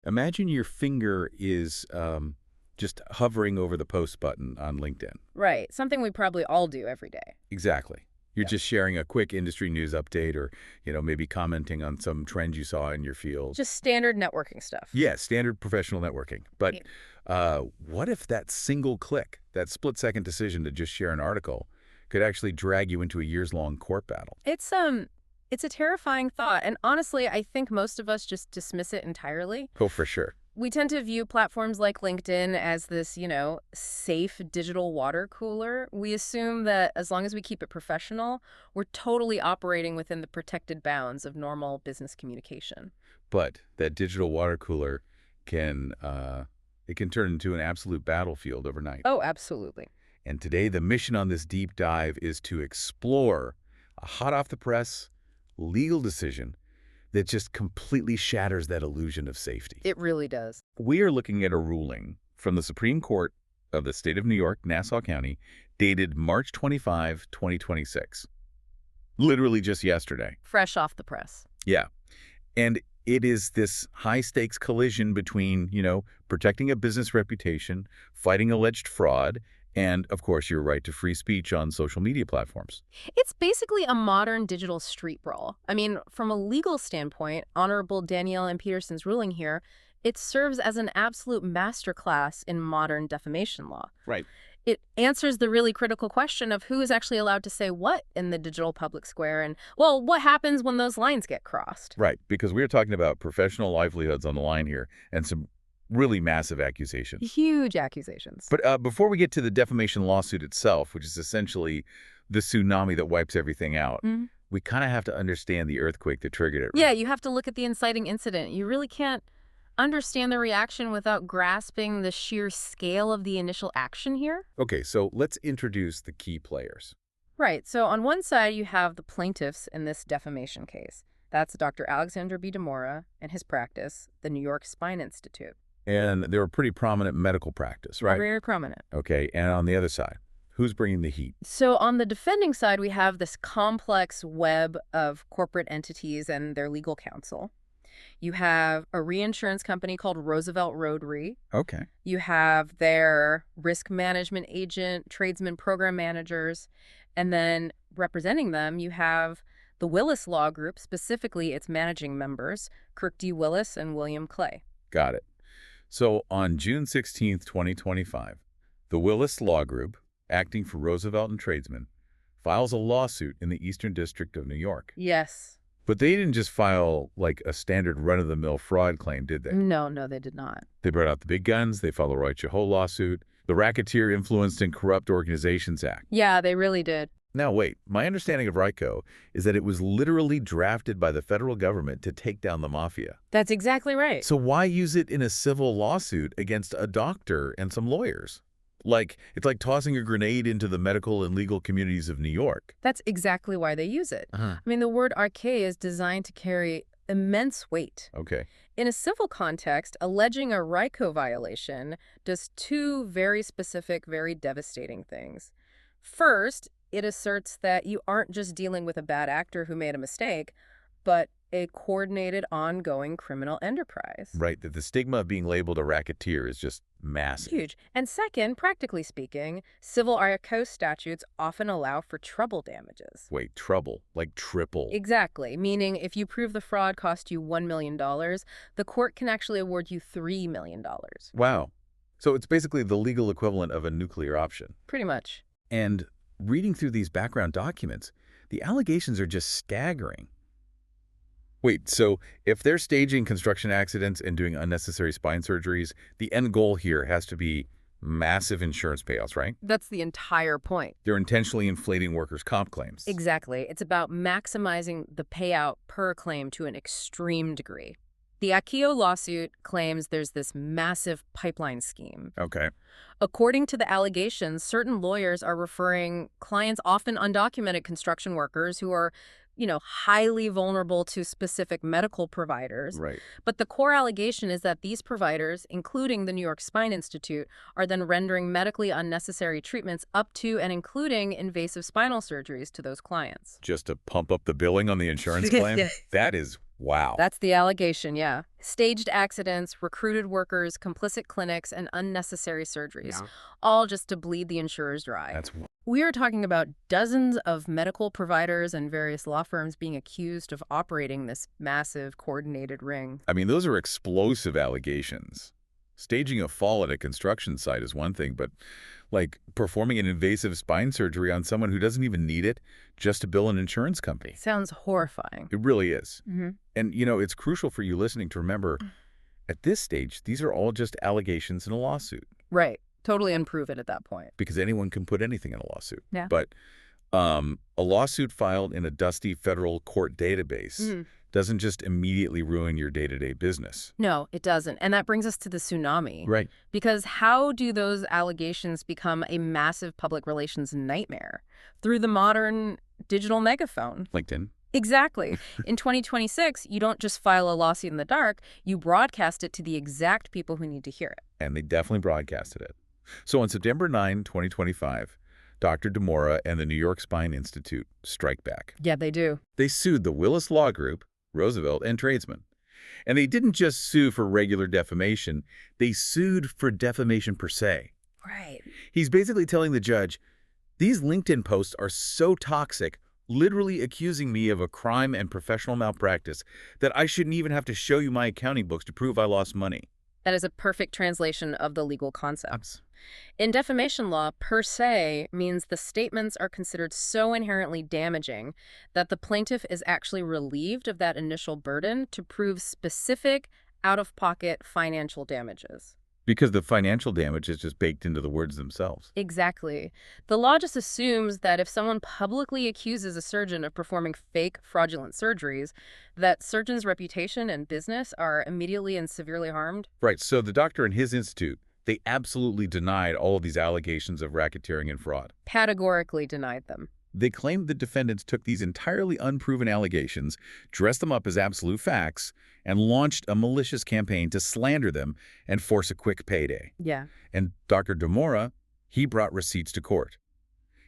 Imagine your finger is just hovering over the post button on LinkedIn. Right. Something we probably all do every day. Exactly. You're Yep. just sharing a quick industry news update or, maybe commenting on some trend you saw in your field. Just standard networking stuff. Yeah, standard professional networking. But Yeah. what if that single click, that split-second decision to just share an article, could actually drag you into a years-long court battle? It's a terrifying thought. And honestly, I think most of us just dismiss it entirely. Oh, for sure. We tend to view platforms like LinkedIn as this, safe digital water cooler. We assume that as long as we keep it professional, we're totally operating within the protected bounds of normal business communication. But that digital water cooler can it can turn into an absolute battlefield overnight. Oh, absolutely. And today, the mission on this deep dive is to explore a hot-off-the-press legal decision that just completely shatters that illusion of safety. It really does. We are looking at a ruling from the Supreme Court of the State of New York, Nassau County, dated March 25, 2026. Literally just yesterday. Fresh off the press. Yeah. And it is this high-stakes collision between, protecting a business reputation, fighting alleged fraud, and, of course, your right to free speech on social media platforms. It's basically a modern digital street brawl. I mean, from a legal standpoint, Honorable Danielle M. Peterson's ruling here, it serves as an absolute masterclass in modern defamation law. Right. It answers the really critical question of who is actually allowed to say what in the digital public square and, well, what happens when those lines get crossed? Right, because we're talking about professional livelihoods on the line here and some really massive accusations. Huge accusations. But before we get to the defamation lawsuit itself, which is essentially the tsunami that wipes everything out, we kind of have to understand the earthquake that triggered it. Right? Yeah, you have to look at the inciting incident. You really can't understand the reaction without grasping the sheer scale of the initial action here. Okay, so let's introduce the key players. Right. So on one side, you have the plaintiffs in this defamation case. That's Dr. Alexander B. Demoura and his practice, the New York Spine Institute. And they're a pretty prominent medical practice, right? Very prominent. Okay, and on the other side, who's bringing the heat? So on the defending side, we have this complex web of corporate entities and their legal counsel. You have a reinsurance company called Roosevelt Road Re. Okay. You have their risk management agent, tradesman program managers, and then representing them, you have the Willis Law Group, specifically its managing members, Kirk D. Willis and William Clay. Got it. So on June 16th, 2025, the Willis Law Group, acting for Roosevelt and Tradesman, files a lawsuit in the Eastern District of New York. Yes. But they didn't just file like a standard run-of-the-mill fraud claim, did they? No, they did not. They brought out the big guns. They filed a Roy Chohol lawsuit, the Racketeer Influenced and Corrupt Organizations Act. Yeah, they really did. Now, wait, my understanding of RICO is that it was literally drafted by the federal government to take down the mafia. That's exactly right. So why use it in a civil lawsuit against a doctor and some lawyers? It's like tossing a grenade into the medical and legal communities of New York. That's exactly why they use it. I mean, the word arcane is designed to carry immense weight. Okay. In a civil context, alleging a RICO violation does two very specific, very devastating things. First, it asserts that you aren't just dealing with a bad actor who made a mistake, but a coordinated, ongoing criminal enterprise. Right, that the stigma of being labeled a racketeer is just massive. Huge. And second, practically speaking, civil RICO statutes often allow for treble damages. Wait, trouble? Like triple? Exactly, meaning if you prove the fraud cost you $1 million, the court can actually award you $3 million. Wow. So it's basically the legal equivalent of a nuclear option. Pretty much. And reading through these background documents, the allegations are just staggering. Wait, so if they're staging construction accidents and doing unnecessary spine surgeries, the end goal here has to be massive insurance payouts, right? That's the entire point. They're intentionally inflating workers' comp claims. Exactly. It's about maximizing the payout per claim to an extreme degree. The Akio lawsuit claims there's this massive pipeline scheme. Okay. According to the allegations, certain lawyers are referring clients, often undocumented construction workers, who are highly vulnerable to specific medical providers. Right. But the core allegation is that these providers, including the New York Spine Institute, are then rendering medically unnecessary treatments up to and including invasive spinal surgeries to those clients. Just to pump up the billing on the insurance claim? Yeah. That is Wow. That's the allegation, yeah. Staged accidents, recruited workers, complicit clinics, and unnecessary surgeries, Yeah. all just to bleed the insurers dry. That's We are talking about dozens of medical providers and various law firms being accused of operating this massive coordinated ring. I mean, those are explosive allegations. Staging a fall at a construction site is one thing, but like performing an invasive spine surgery on someone who doesn't even need it just to bill an insurance company. Sounds horrifying. It really is. Mm-hmm. And, it's crucial for you listening to remember, at this stage, these are all just allegations in a lawsuit Right. Totally unproven at that point. because anyone can put anything in a lawsuit. Yeah. But a lawsuit filed in a dusty federal court database doesn't just immediately ruin your day-to-day business. No, it doesn't. And that brings us to the tsunami. Right. Because how do those allegations become a massive public relations nightmare? Through the modern digital megaphone. LinkedIn. Exactly. In 2026, you don't just file a lawsuit in the dark, you broadcast it to the exact people who need to hear it. And they definitely broadcasted it. So on September 9, 2025, Dr. Demoura and the New York Spine Institute strike back. Yeah, they do. They sued the Willis Law Group, Roosevelt, and Tradesman. And they didn't just sue for regular defamation, they sued for defamation per se. Right. He's basically telling the judge, these LinkedIn posts are so toxic, literally accusing me of a crime and professional malpractice, that I shouldn't even have to show you my accounting books to prove I lost money. That is a perfect translation of the legal concepts. In defamation law, per se means the statements are considered so inherently damaging that the plaintiff is actually relieved of that initial burden to prove specific, out-of-pocket financial damages. Because the financial damage is just baked into the words themselves. Exactly. The law just assumes that if someone publicly accuses a surgeon of performing fake, fraudulent surgeries, that surgeon's reputation and business are immediately and severely harmed. Right, so the doctor and his institute, they absolutely denied all of these allegations of racketeering and fraud. Categorically denied them. They claimed the defendants took these entirely unproven allegations, dressed them up as absolute facts, and launched a malicious campaign to slander them and force a quick payday. Yeah. And Dr. Demoura, he brought receipts to court.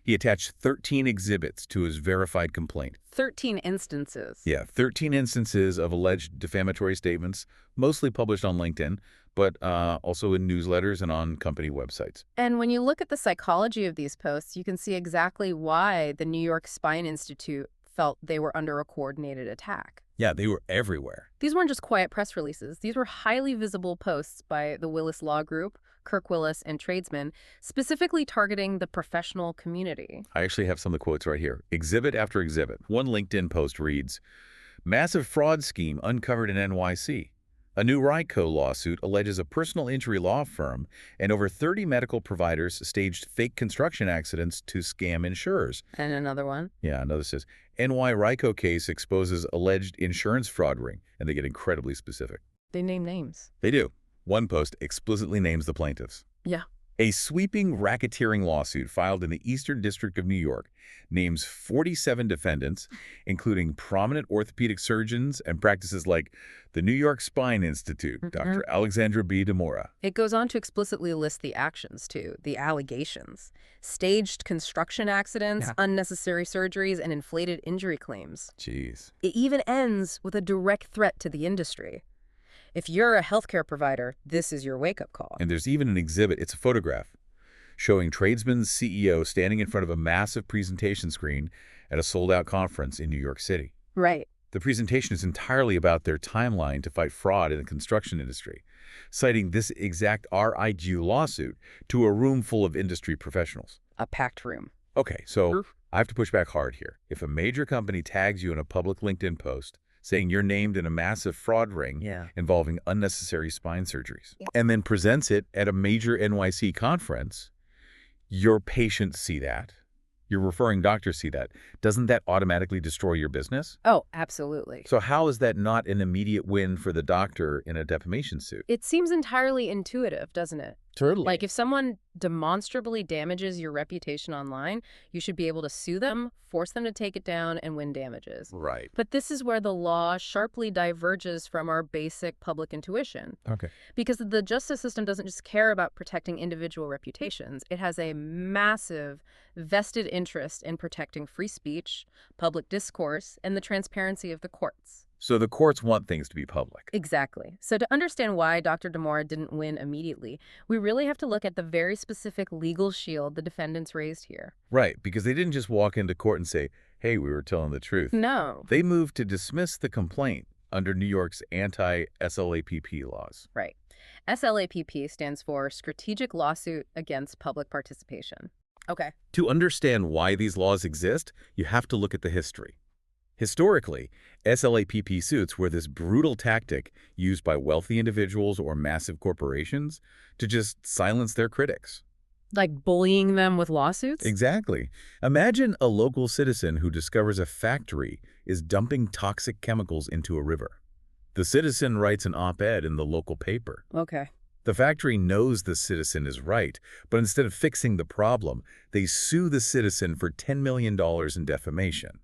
He attached 13 exhibits to his verified complaint. 13 instances. Yeah, 13 instances of alleged defamatory statements, mostly published on LinkedIn, but also in newsletters and on company websites. And when you look at the psychology of these posts, you can see exactly why the New York Spine Institute felt they were under a coordinated attack. Yeah, they were everywhere. These weren't just quiet press releases. These were highly visible posts by the Willis Law Group, Kirk Willis, and Tradesman, specifically targeting the professional community. I actually have some of the quotes right here. Exhibit after exhibit. One LinkedIn post reads, "Massive fraud scheme uncovered in NYC. A new RICO lawsuit alleges a personal injury law firm and over 30 medical providers staged fake construction accidents to scam insurers." And another one. Yeah, another says, "NY RICO case exposes alleged insurance fraud ring," and they get incredibly specific. They name names. They do. One post explicitly names the plaintiffs. Yeah. A sweeping racketeering lawsuit filed in the Eastern District of New York names 47 defendants, including prominent orthopedic surgeons and practices like the New York Spine Institute, Dr. Alexandra B. Demoura. It goes on to explicitly list the actions, too, the allegations. Staged construction accidents, unnecessary surgeries, and inflated injury claims. Jeez. It even ends with a direct threat to the industry. If you're a healthcare provider, this is your wake-up call. And there's even an exhibit, it's a photograph, showing Tradesman's CEO standing in front of a massive presentation screen at a sold-out conference in New York City. Right. The presentation is entirely about their timeline to fight fraud in the construction industry, citing this exact RIGU lawsuit to a room full of industry professionals. A packed room. Okay, so I have to push back hard here. If a major company tags you in a public LinkedIn post saying you're named in a massive fraud ring involving unnecessary spine surgeries, and then presents it at a major NYC conference, your patients see that, your referring doctors see that, doesn't that automatically destroy your business? Oh, absolutely. So how is that not an immediate win for the doctor in a defamation suit? It seems entirely intuitive, doesn't it? Totally. Like if someone demonstrably damages your reputation online, you should be able to sue them, force them to take it down, and win damages. Right. But this is where the law sharply diverges from our basic public intuition. Okay. Because the justice system doesn't just care about protecting individual reputations. It has a massive vested interest in protecting free speech, public discourse, and the transparency of the courts. So the courts want things to be public. Exactly. So to understand why Dr. Demoura didn't win immediately, we really have to look at the very specific legal shield the defendants raised here. Right, because they didn't just walk into court and say, hey, we were telling the truth. No. They moved to dismiss the complaint under New York's anti-SLAPP laws. Right. SLAPP stands for Strategic Lawsuit Against Public Participation. Okay. To understand why these laws exist, you have to look at the history. Historically, SLAPP suits were this brutal tactic used by wealthy individuals or massive corporations to just silence their critics. Like bullying them with lawsuits? Exactly. Imagine a local citizen who discovers a factory is dumping toxic chemicals into a river. The citizen writes an op-ed in the local paper. Okay. The factory knows the citizen is right, but instead of fixing the problem, they sue the citizen for $10 million in defamation.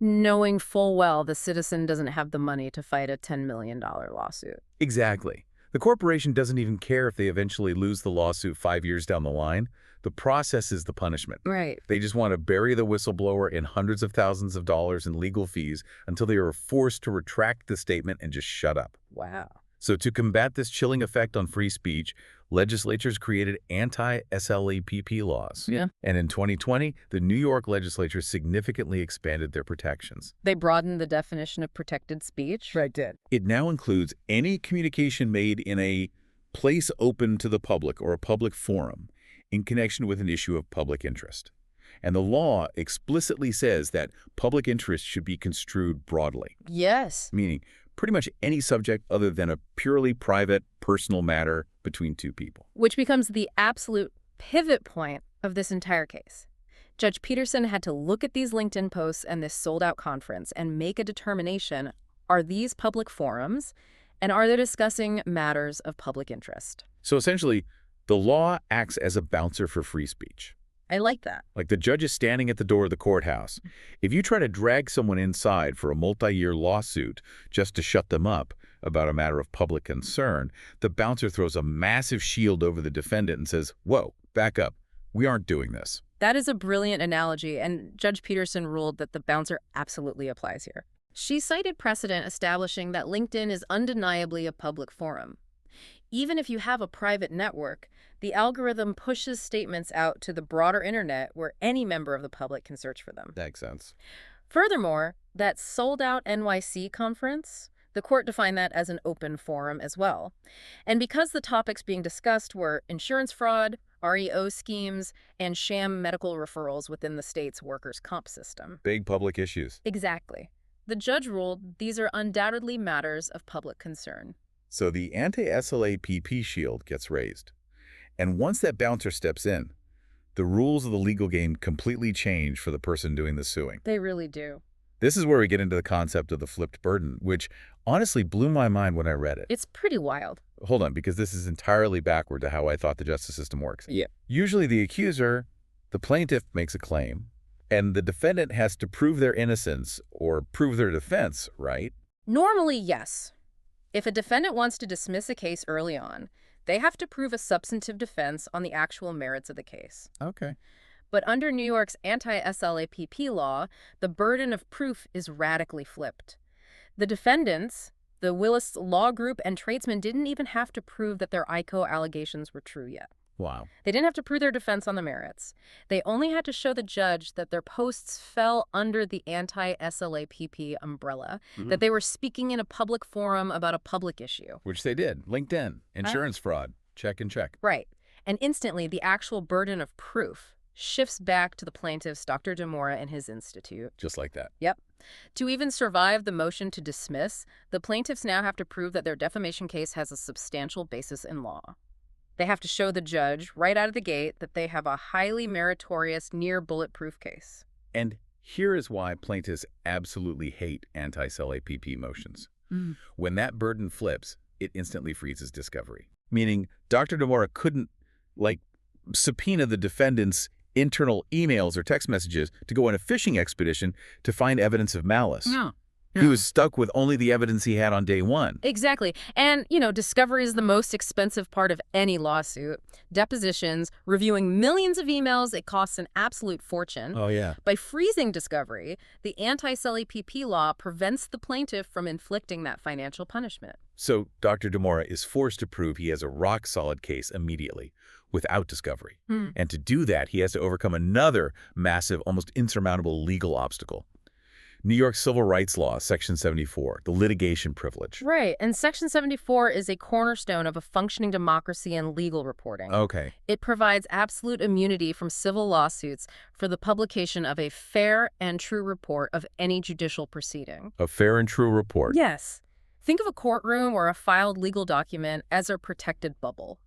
Knowing full well the citizen doesn't have the money to fight a $10 million lawsuit. Exactly. The corporation doesn't even care if they eventually lose the lawsuit 5 years down the line. The process is the punishment. Right. They just want to bury the whistleblower in hundreds of thousands of dollars in legal fees until they are forced to retract the statement and just shut up. Wow. So to combat this chilling effect on free speech, legislatures created anti-SLAPP laws. Yeah. And in 2020, the New York legislature significantly expanded their protections. They broadened the definition of protected speech? Right, did. It now includes any communication made in a place open to the public or a public forum in connection with an issue of public interest. And the law explicitly says that public interest should be construed broadly, Yes. meaning pretty much any subject other than a purely private, personal matter between two people. Which becomes the absolute pivot point of this entire case. Judge Peterson had to look at these LinkedIn posts and this sold-out conference and make a determination, are these public forums, and are they discussing matters of public interest? So essentially, the law acts as a bouncer for free speech. I like that. Like the judge is standing at the door of the courthouse. If you try to drag someone inside for a multi-year lawsuit just to shut them up about a matter of public concern, the bouncer throws a massive shield over the defendant and says, whoa, back up. We aren't doing this. That is a brilliant analogy, and Judge Peterson ruled that the bouncer absolutely applies here. She cited precedent establishing that LinkedIn is undeniably a public forum. Even if you have a private network, the algorithm pushes statements out to the broader internet where any member of the public can search for them. That makes sense. Furthermore, that sold-out NYC conference, the court defined that as an open forum as well. And because the topics being discussed were insurance fraud, REO schemes, and sham medical referrals within the state's workers' comp system. Big public issues. Exactly. The judge ruled these are undoubtedly matters of public concern. So the anti-SLAPP shield gets raised. And once that bouncer steps in, the rules of the legal game completely change for the person doing the suing. They really do. This is where we get into the concept of the flipped burden, which honestly blew my mind when I read it. It's pretty wild. Hold on, because this is entirely backward to how I thought the justice system works. Yeah. Usually the accuser, the plaintiff, makes a claim, and the defendant has to prove their innocence or prove their defense, right? Normally, yes. If a defendant wants to dismiss a case early on, they have to prove a substantive defense on the actual merits of the case. Okay. But under New York's anti-SLAPP law, the burden of proof is radically flipped. The defendants, the Willis Law Group and Tradesman, didn't even have to prove that their ICO allegations were true yet. Wow. They didn't have to prove their defense on the merits. They only had to show the judge that their posts fell under the anti-SLAPP umbrella, that they were speaking in a public forum about a public issue. Which they did. LinkedIn, insurance fraud, check and check. Right. And instantly, the actual burden of proof shifts back to the plaintiffs, Dr. Demoura and his institute. Just like that. Yep. To even survive the motion to dismiss, the plaintiffs now have to prove that their defamation case has a substantial basis in law. They have to show the judge right out of the gate that they have a highly meritorious, near-bulletproof case. And here is why plaintiffs absolutely hate anti-SLAPP motions. When that burden flips, it instantly freezes discovery. Meaning, Dr. Demoura couldn't, subpoena the defendant's internal emails or text messages to go on a fishing expedition to find evidence of malice. Yeah. He was stuck with only the evidence he had on day one. Exactly. And, discovery is the most expensive part of any lawsuit. Depositions, reviewing millions of emails, it costs an absolute fortune. Oh, yeah. By freezing discovery, the anti-SLAPP law prevents the plaintiff from inflicting that financial punishment. So Dr. Demoura is forced to prove he has a rock-solid case immediately, without discovery. And to do that, he has to overcome another massive, almost insurmountable legal obstacle. New York Civil Rights Law, Section 74, the litigation privilege. Right, and Section 74 is a cornerstone of a functioning democracy and legal reporting. Okay. It provides absolute immunity from civil lawsuits for the publication of a fair and true report of any judicial proceeding. A fair and true report. Yes. Think of a courtroom or a filed legal document as a protected bubble.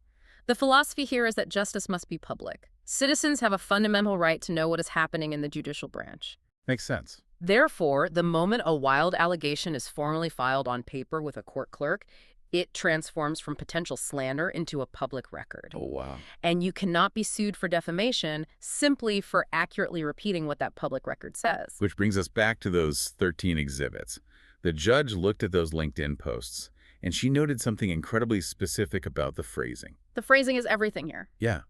The philosophy here is that justice must be public. Citizens have a fundamental right to know what is happening in the judicial branch. Makes sense. Therefore, the moment a wild allegation is formally filed on paper with a court clerk, it transforms from potential slander into a public record. Oh, wow. And you cannot be sued for defamation simply for accurately repeating what that public record says. Which brings us back to those 13 exhibits. The judge looked at those LinkedIn posts, and she noted something incredibly specific about the phrasing. The phrasing is everything here. Yeah.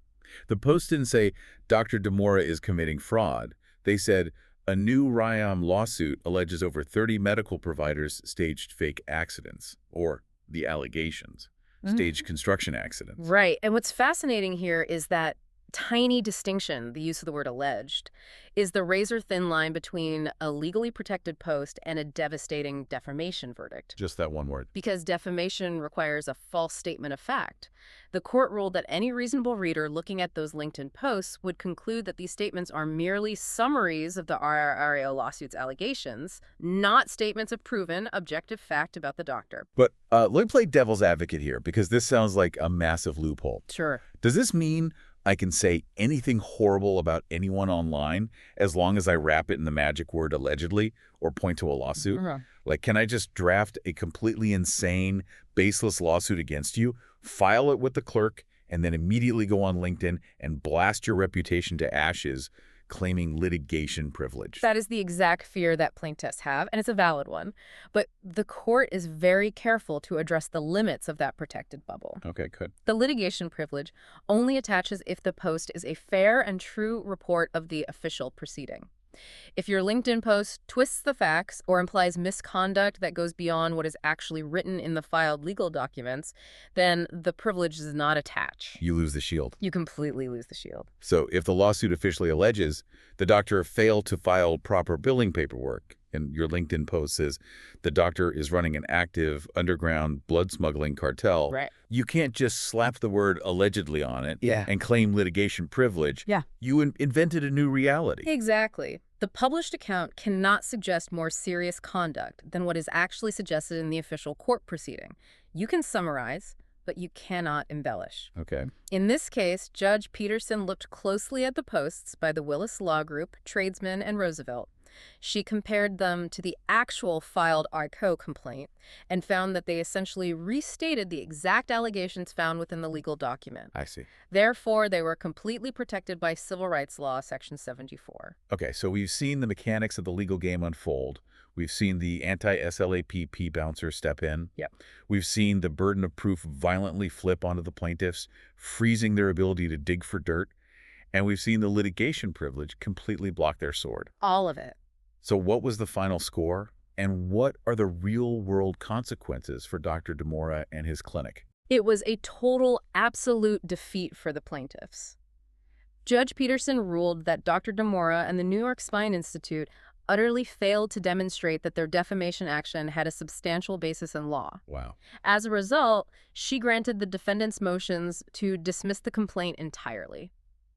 The post didn't say, Dr. Demoura is committing fraud. They said, a new RIAM lawsuit alleges over 30 medical providers staged fake accidents, or the allegations, staged construction accidents. Right. And what's fascinating here is that tiny distinction, the use of the word alleged, is the razor-thin line between a legally protected post and a devastating defamation verdict. Just that one word. Because defamation requires a false statement of fact. The court ruled that any reasonable reader looking at those LinkedIn posts would conclude that these statements are merely summaries of the RRAO lawsuit's allegations, not statements of proven, objective fact about the doctor. But let me play devil's advocate here, because this sounds like a massive loophole. Sure. Does this mean I can say anything horrible about anyone online as long as I wrap it in the magic word allegedly or point to a lawsuit? Like, can I just draft a completely insane, baseless lawsuit against you, file it with the clerk, and then immediately go on LinkedIn and blast your reputation to ashes, claiming litigation privilege? That is the exact fear that plaintiffs have, and it's a valid one. But the court is very careful to address the limits of that protected bubble. Okay, good. The litigation privilege only attaches if the post is a fair and true report of the official proceeding. If your LinkedIn post twists the facts or implies misconduct that goes beyond what is actually written in the filed legal documents, then the privilege does not attach. You lose the shield. You completely lose the shield. So if the lawsuit officially alleges the doctor failed to file proper billing paperwork, and your LinkedIn post says the doctor is running an active underground blood smuggling cartel, Right. you can't just slap the word allegedly on it Yeah. and claim litigation privilege. Yeah. You invented a new reality. Exactly. The published account cannot suggest more serious conduct than what is actually suggested in the official court proceeding. You can summarize, but you cannot embellish. Okay. In this case, Judge Peterson looked closely at the posts by the Willis Law Group, Tradesman, and Roosevelt. She compared them to the actual filed RICO complaint and found that they essentially restated the exact allegations found within the legal document. I see. Therefore, they were completely protected by Civil Rights Law, Section 74. Okay, so we've seen the mechanics of the legal game unfold. We've seen the anti-SLAPP bouncer step in. Yep. We've seen the burden of proof violently flip onto the plaintiffs, freezing their ability to dig for dirt. And we've seen the litigation privilege completely block their sword. All of it. So what was the final score? And what are the real-world consequences for Dr. Demoura and his clinic? It was a total, absolute defeat for the plaintiffs. Judge Peterson ruled that Dr. Demoura and the New York Spine Institute utterly failed to demonstrate that their defamation action had a substantial basis in law. Wow. As a result, she granted the defendants' motions to dismiss the complaint entirely.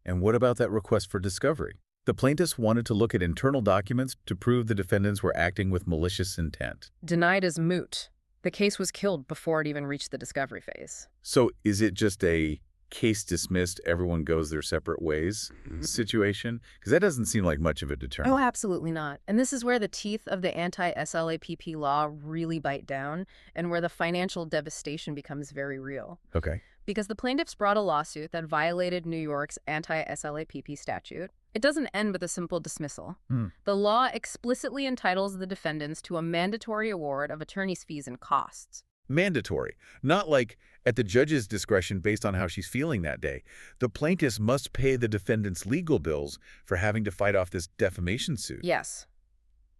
And what about that request for discovery? The plaintiffs wanted to look at internal documents to prove the defendants were acting with malicious intent. Denied as moot. The case was killed before it even reached the discovery phase. So is it just a case dismissed, everyone goes their separate ways situation? Because that doesn't seem like much of a deterrent. Oh, absolutely not. And this is where the teeth of the anti-SLAPP law really bite down and where the financial devastation becomes very real. Okay. Because the plaintiffs brought a lawsuit that violated New York's anti-SLAPP statute. It doesn't end with a simple dismissal. Hmm. The law explicitly entitles the defendants to a mandatory award of attorney's fees and costs. Mandatory, not like at the judge's discretion based on how she's feeling that day. The plaintiffs must pay the defendant's legal bills for having to fight off this defamation suit. Yes.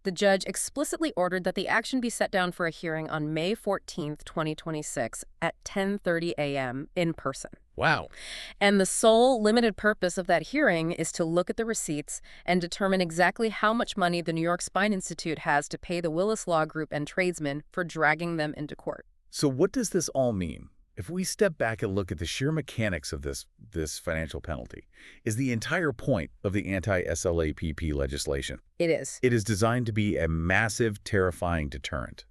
The judge explicitly ordered that the action be set down for a hearing on May 14th, 2026 at 10:30 a.m. in person. Wow. And the sole limited purpose of that hearing is to look at the receipts and determine exactly how much money the New York Spine Institute has to pay the Willis Law Group and Tradesman for dragging them into court. So what does this all mean? If we step back and look at the sheer mechanics of this financial penalty, is the entire point of the anti-SLAPP legislation. It is. It is designed to be a massive, terrifying deterrent.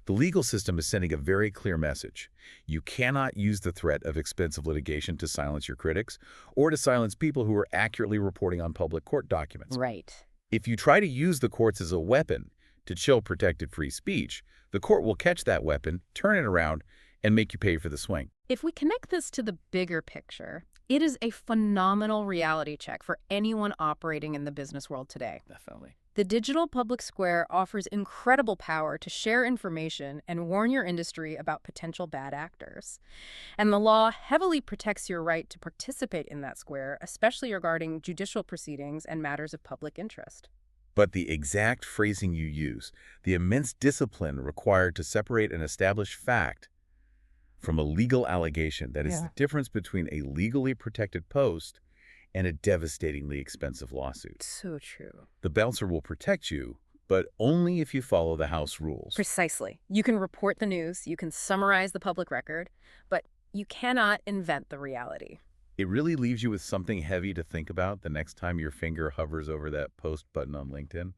The legal system is sending a very clear message. You cannot use the threat of expensive litigation to silence your critics or to silence people who are accurately reporting on public court documents. Right. If you try to use the courts as a weapon to chill protected free speech, the court will catch that weapon, turn it around, and make you pay for the swing. If we connect this to the bigger picture, it is a phenomenal reality check for anyone operating in the business world today. Definitely. The digital public square offers incredible power to share information and warn your industry about potential bad actors. And the law heavily protects your right to participate in that square, especially regarding judicial proceedings and matters of public interest. But the exact phrasing you use, the immense discipline required to separate an established fact from a legal allegation, that is the difference between a legally protected post and a devastatingly expensive lawsuit. So true. The bouncer will protect you, but only if you follow the house rules. Precisely. You can report the news, you can summarize the public record, but you cannot invent the reality. It really leaves you with something heavy to think about the next time your finger hovers over that post button on LinkedIn.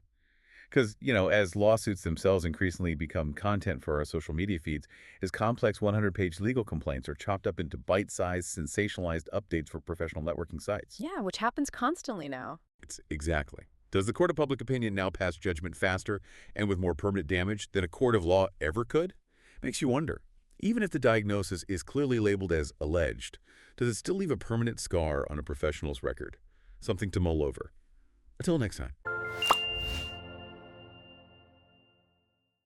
Because, as lawsuits themselves increasingly become content for our social media feeds, as complex 100-page legal complaints are chopped up into bite-sized, sensationalized updates for professional networking sites. Yeah, which happens constantly now. Exactly. Does the court of public opinion now pass judgment faster and with more permanent damage than a court of law ever could? Makes you wonder. Even if the diagnosis is clearly labeled as alleged, does it still leave a permanent scar on a professional's record? Something to mull over. Until next time.